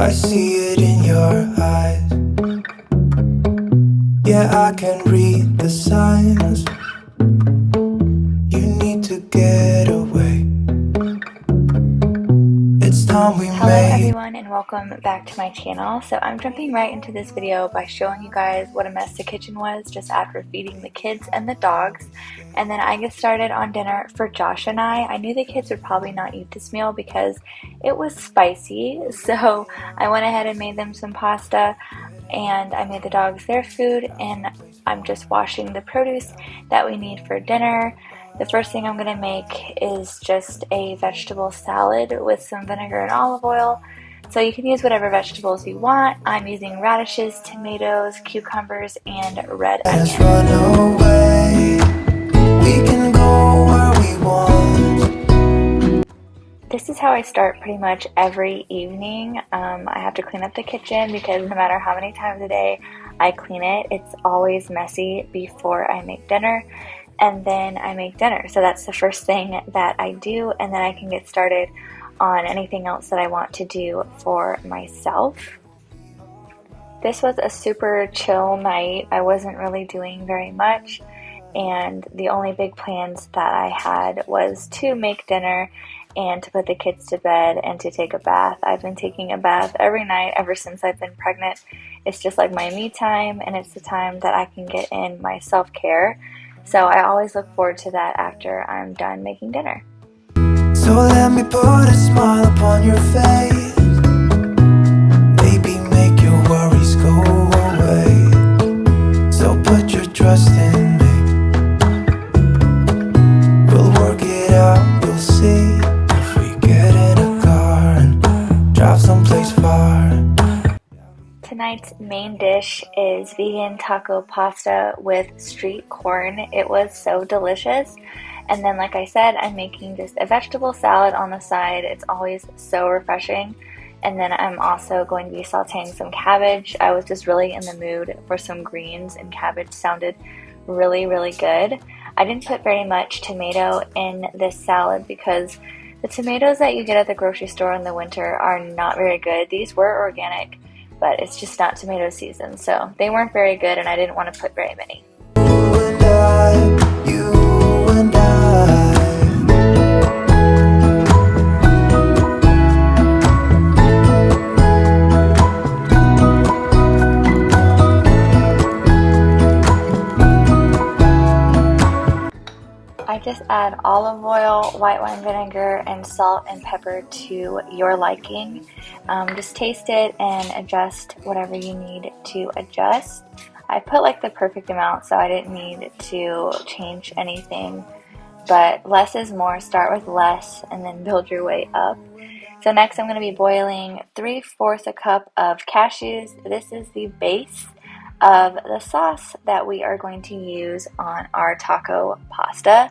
I see it in your eyes. Yeah, I can read the signs. You need to get away. It's time we Hello made. everyone and welcome back to my channel. So I'm jumping right into this video by showing you guys what a mess the kitchen was just after feeding the kids and the dogs. And then I get started on dinner for Josh and I. I knew the kids would probably not eat this meal because it was spicy. So I went ahead and made them some pasta and I made the dogs their food, and I'm just washing the produce that we need for dinner. The first thing I'm going to make is just a vegetable salad with some vinegar and olive oil. So you can use whatever vegetables you want. I'm using radishes, tomatoes, cucumbers, and red Let's onion. run away. We can go where we want. This is how I start pretty much every evening. I have to clean up the kitchen because no matter how many times a day I clean it, it's always messy before I make dinner. And then I make dinner. So that's the first thing that I do, and then I can get started on anything else that I want to do for myself. This was a super chill night. I wasn't really doing very much, and the only big plans that I had was to make dinner and to put the kids to bed and to take a bath. I've been taking a bath every night ever since I've been pregnant. It's just like my me time, and it's the time that I can get in my self-care. So I always look forward to that after I'm done making dinner. So let me put a smile upon your face. Baby, make your worries go away. So put your trust in me. We'll work it out, you'll see. If we get in a car and drive someplace far. Tonight's main dish is vegan taco pasta with street corn. It was so delicious. And then, like I said, I'm making just a vegetable salad on the side. It's always so refreshing. And then I'm also going to be sauteing some cabbage. I was just really in the mood for some greens, and cabbage sounded really, really good. I didn't put very much tomato in this salad because the tomatoes that you get at the grocery store in the winter are not very good. These were organic, but it's just not tomato season, so they weren't very good, and I didn't want to put very many. You and I. I just add olive oil, white wine vinegar, and salt and pepper to your liking. Just taste it and adjust whatever you need to adjust. I put like the perfect amount, so I didn't need to change anything, but less is more. Start with less and then build your way up. So next I'm going to be boiling 3/4 a cup of cashews. This is the base of the sauce that we are going to use on our taco pasta.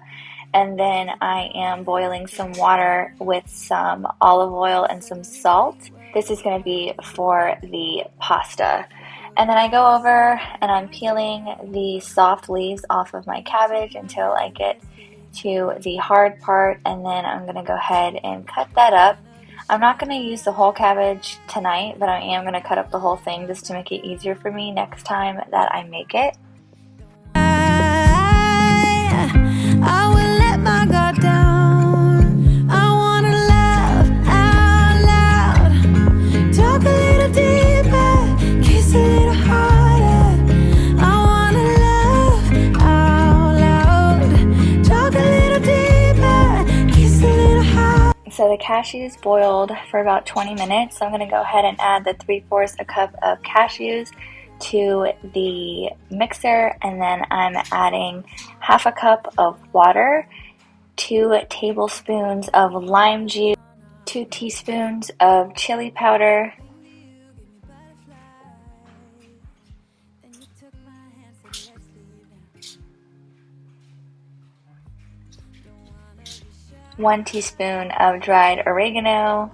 And then I am boiling some water with some olive oil and some salt. This is going to be for the pasta. And then I go over and I'm peeling the soft leaves off of my cabbage until I get to the hard part, and then I'm going to go ahead and cut that up. I'm not going to use the whole cabbage tonight, but I am going to cut up the whole thing just to make it easier for me next time that I make it. I will let my guard down. I want to laugh out loud. Talk a little deeper, kiss a little harder. I want to laugh out loud. Talk a little deeper, kiss a little harder. So the cashews boiled for about 20 minutes. So I'm going to go ahead and add the 3/4 a cup of cashews to the mixer, and then I'm adding 1/2 cup of water, 2 tablespoons of lime juice, 2 teaspoons of chili powder, one teaspoon of dried oregano,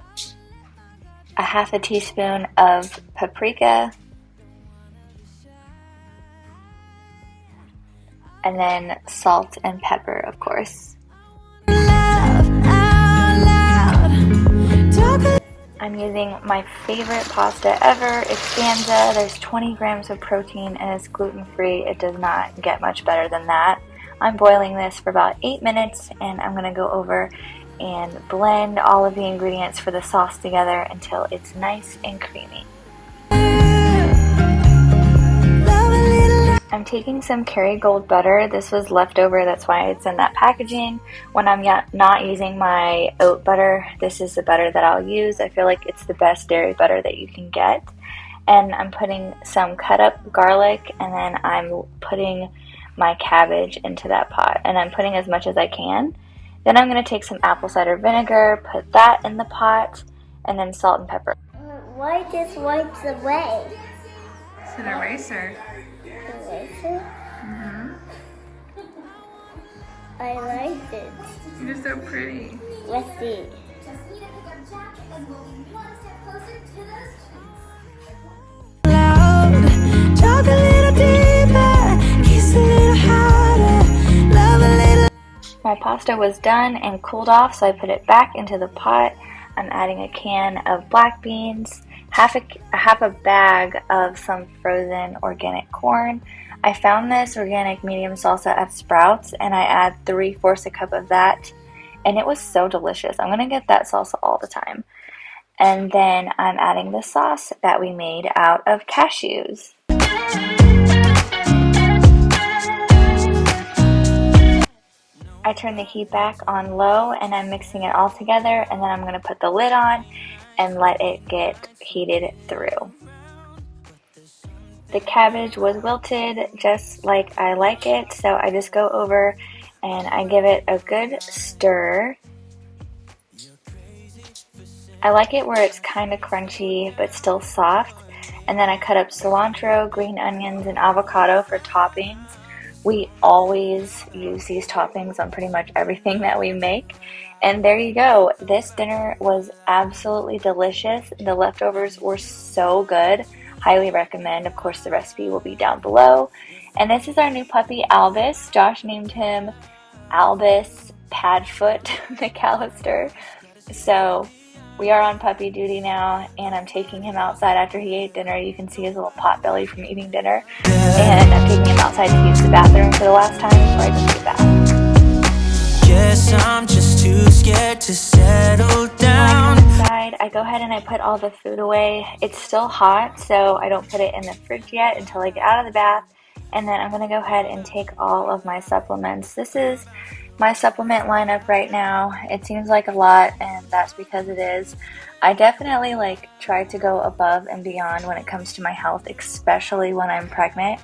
1/2 teaspoon of paprika, and then salt and pepper, of course. I'm using my favorite pasta ever, Expansa. There's 20 grams of protein and it's gluten-free. It does not get much better than that. I'm boiling this for about 8 minutes and I'm gonna go over and blend all of the ingredients for the sauce together until it's nice and creamy. I'm taking some Kerrygold butter. This was leftover, that's why it's in that packaging. When I'm not using my oat butter, this is the butter that I'll use. I feel like it's the best dairy butter that you can get. And I'm putting some cut up garlic, and then I'm putting my cabbage into that pot. And I'm putting as much as I can. Then I'm going to take some apple cider vinegar, put that in the pot, and then salt and pepper. Why just wipes away? It's an eraser. Eraser? I like it. You're so pretty. Let's see. Talk a little deeper, kiss a little harder, love a little. My pasta was done and cooled off, so I put it back into the pot. I'm adding a can of black beans, half a bag of some frozen organic corn. I found this organic medium salsa at Sprouts, and I add 3/4 a cup of that, and it was so delicious. I'm gonna get that salsa all the time. And then I'm adding the sauce that we made out of cashews. I turn the heat back on low and I'm mixing it all together, and then I'm going to put the lid on and let it get heated through. The cabbage was wilted just like I like it, so I just go over and I give it a good stir. I like it where it's kind of crunchy but still soft, and then I cut up cilantro, green onions, and avocado for toppings. We always use these toppings on pretty much everything that we make. And there you go. This dinner was absolutely delicious. The leftovers were so good. Highly recommend. Of course, the recipe will be down below. And this is our new puppy, Albus. Josh named him Albus Padfoot McAllister. So we are on puppy duty now, and I'm taking him outside after he ate dinner. You can see his little pot belly from eating dinner. And I'm taking him outside to use the bathroom for the last time before I go to the bath. Guess I'm just too scared to settle down. Inside, I go ahead and I put all the food away. It's still hot, so I don't put it in the fridge yet until I get out of the bath. And then I'm going to go ahead and take all of my supplements. This is my supplement lineup right now. It seems like a lot, and that's because it is. I definitely try to go above and beyond when it comes to my health, especially when I'm pregnant.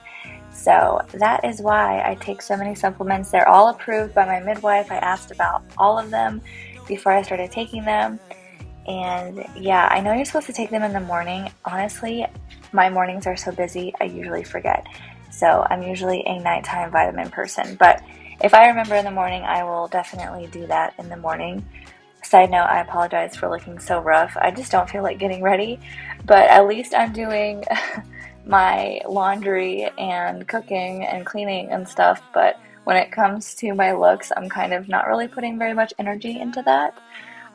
So that is why I take so many supplements. They're all approved by my midwife. I asked about all of them before I started taking them. And yeah, I know you're supposed to take them in the morning. Honestly, my mornings are so busy, I usually forget. So I'm usually a nighttime vitamin person. But if I remember in the morning, I will definitely do that in the morning. Side note, I apologize for looking so rough. I just don't feel like getting ready. But at least I'm doing my laundry and cooking and cleaning and stuff. But when it comes to my looks, I'm kind of not really putting very much energy into that.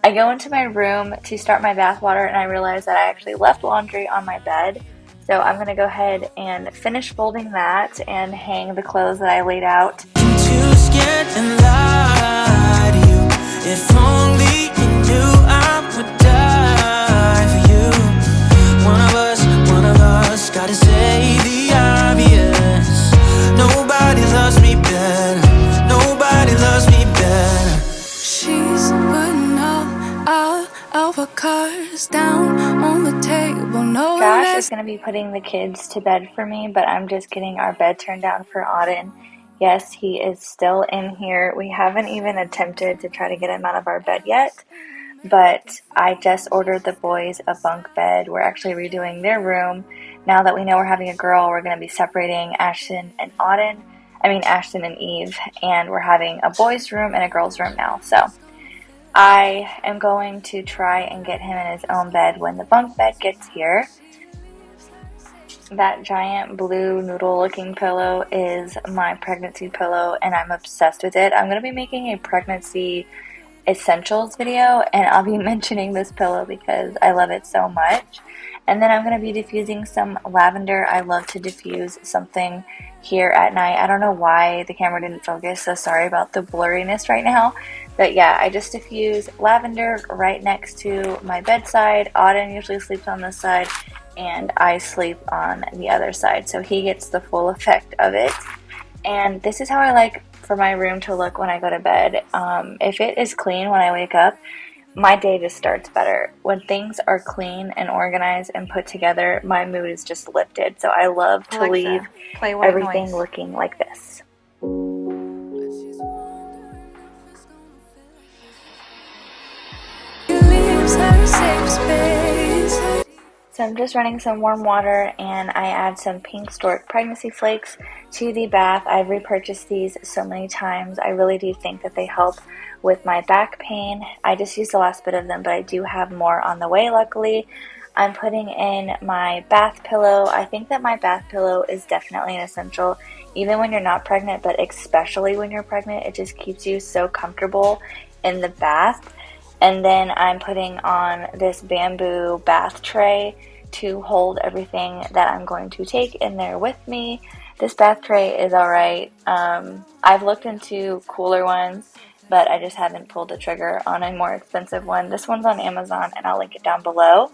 I go into my room to start my bath water, and I realize that I actually left laundry on my bed. So I'm going to go ahead and finish folding that and hang the clothes that I laid out. Too scared and lie to you. If only you knew I would die for you. One of us, gotta say the obvious. Nobody loves me better. Nobody loves me better. She's putting all of her cards down on the table. No Josh less. is going to be putting the kids to bed for me, but I'm just getting our bed turned down for Auden. Yes, he is still in here. We haven't even attempted to try to get him out of our bed yet, but I just ordered the boys a bunk bed. We're actually redoing their room. Now that we know we're having a girl, we're going to be separating Ashton and Ashton and Eve, and we're having a boys' room and a girls' room now. So I am going to try and get him in his own bed when the bunk bed gets here. That giant blue noodle looking pillow is my pregnancy pillow, and I'm obsessed with it. I'm going to be making a pregnancy essentials video, and I'll be mentioning this pillow because I love it so much. And then I'm going to be diffusing some lavender. I love to diffuse something here at night. I don't know why the camera didn't focus, so sorry about the blurriness right now. But yeah, I just diffuse lavender right next to my bedside. Auden usually sleeps on this side, and I sleep on the other side, so he gets the full effect of it. And this is how I like for my room to look when I go to bed. If it is clean when I wake up, my day just starts better. When things are clean and organized and put together, my mood is just lifted. So I love to Alexa, leave play white everything noise. looking like this. Your lips are a safe space. So I'm just running some warm water, and I add some Pink Stork pregnancy flakes to the bath. I've repurchased these so many times. I really do think that they help with my back pain. I just used the last bit of them, but I do have more on the way, luckily. I'm putting in my bath pillow. I think that my bath pillow is definitely an essential, even when you're not pregnant, but especially when you're pregnant. It just keeps you so comfortable in the bath. And then I'm putting on this bamboo bath tray to hold everything that I'm going to take in there with me. This bath tray is alright. I've looked into cooler ones, but I just haven't pulled the trigger on a more expensive one. This one's on Amazon, and I'll link it down below.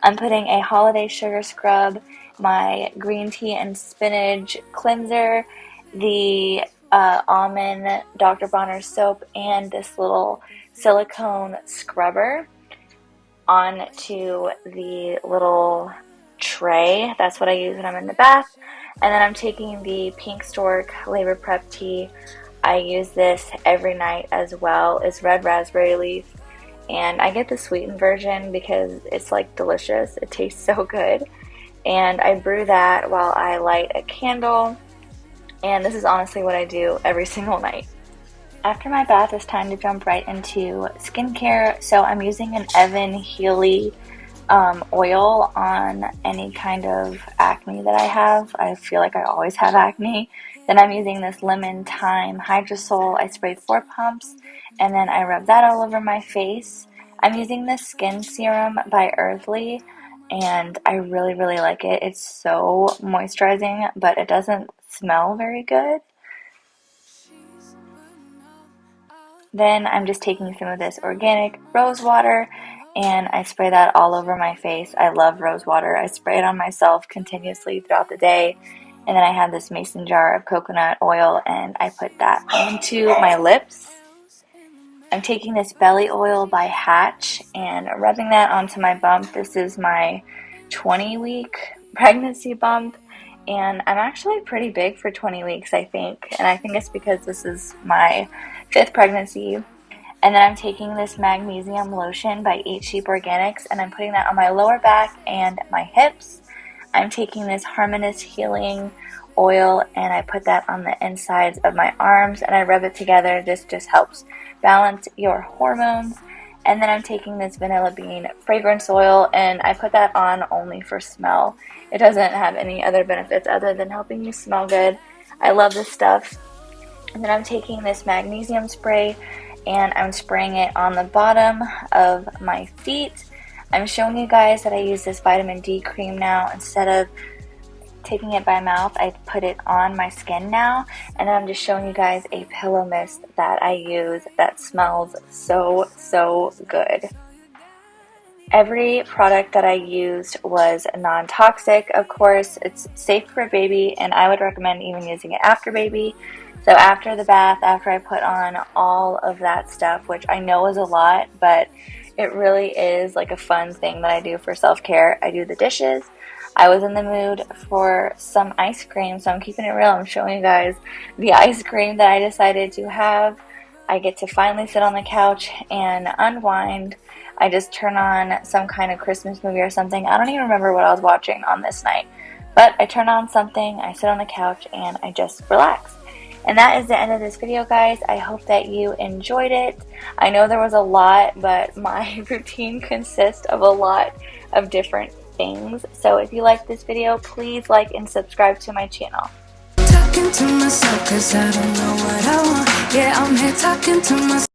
I'm putting a holiday sugar scrub, my green tea and spinach cleanser, the almond Dr. Bronner soap, and this little silicone scrubber onto the little tray. That's what I use when I'm in the bath. And then I'm taking the Pink Stork Labor Prep tea. I use this every night as well. It's red raspberry leaf, and I get the sweetened version because it's like delicious. It tastes so good. And I brew that while I light a candle, and this is honestly what I do every single night. After my bath, it's time to jump right into skincare. So I'm using an Evan Healy oil on any kind of acne that I have. I feel like I always have acne. Then I'm using this lemon thyme hydrosol. I sprayed 4 pumps, and then I rub that all over my face. I'm using this skin serum by Earthly, and I really, really like it. It's so moisturizing, but it doesn't smell very good. Then I'm just taking some of this organic rose water, and I spray that all over my face. I love rose water. I spray it on myself continuously throughout the day. And then I have this mason jar of coconut oil, and I put that onto my lips. I'm taking this belly oil by Hatch and rubbing that onto my bump. This is my 20-week pregnancy bump, and I'm actually pretty big for 20 weeks, I think. And I think it's because this is my 5th pregnancy. And then I'm taking this magnesium lotion by Eat Sheep Organics, and I'm putting that on my lower back and my hips. I'm taking this Harmonous Healing oil, and I put that on the insides of my arms, and I rub it together. This just helps balance your hormones. And then I'm taking this Vanilla Bean fragrance oil, and I put that on only for smell. It doesn't have any other benefits other than helping you smell good. I love this stuff. And then I'm taking this magnesium spray, and I'm spraying it on the bottom of my feet. I'm showing you guys that I use this vitamin D cream now. Instead of taking it by mouth, I put it on my skin now. And then I'm just showing you guys a pillow mist that I use that smells so, so good. Every product that I used was non-toxic. Of course, it's safe for a baby, and I would recommend even using it after baby. So after the bath, after I put on all of that stuff, which I know is a lot, but it really is like a fun thing that I do for self-care. I do the dishes. I was in the mood for some ice cream, so I'm keeping it real. I'm showing you guys the ice cream that I decided to have. I get to finally sit on the couch and unwind. I just turn on some kind of Christmas movie or something. I don't even remember what I was watching on this night. But I turn on something, I sit on the couch, and I just relax. And that is the end of this video, guys. I hope that you enjoyed it. I know there was a lot, but my routine consists of a lot of different things. So if you like this video, please like and subscribe to my channel. Talking to myself 'cause I don't know what I want. Yeah, I'm here talking to myself.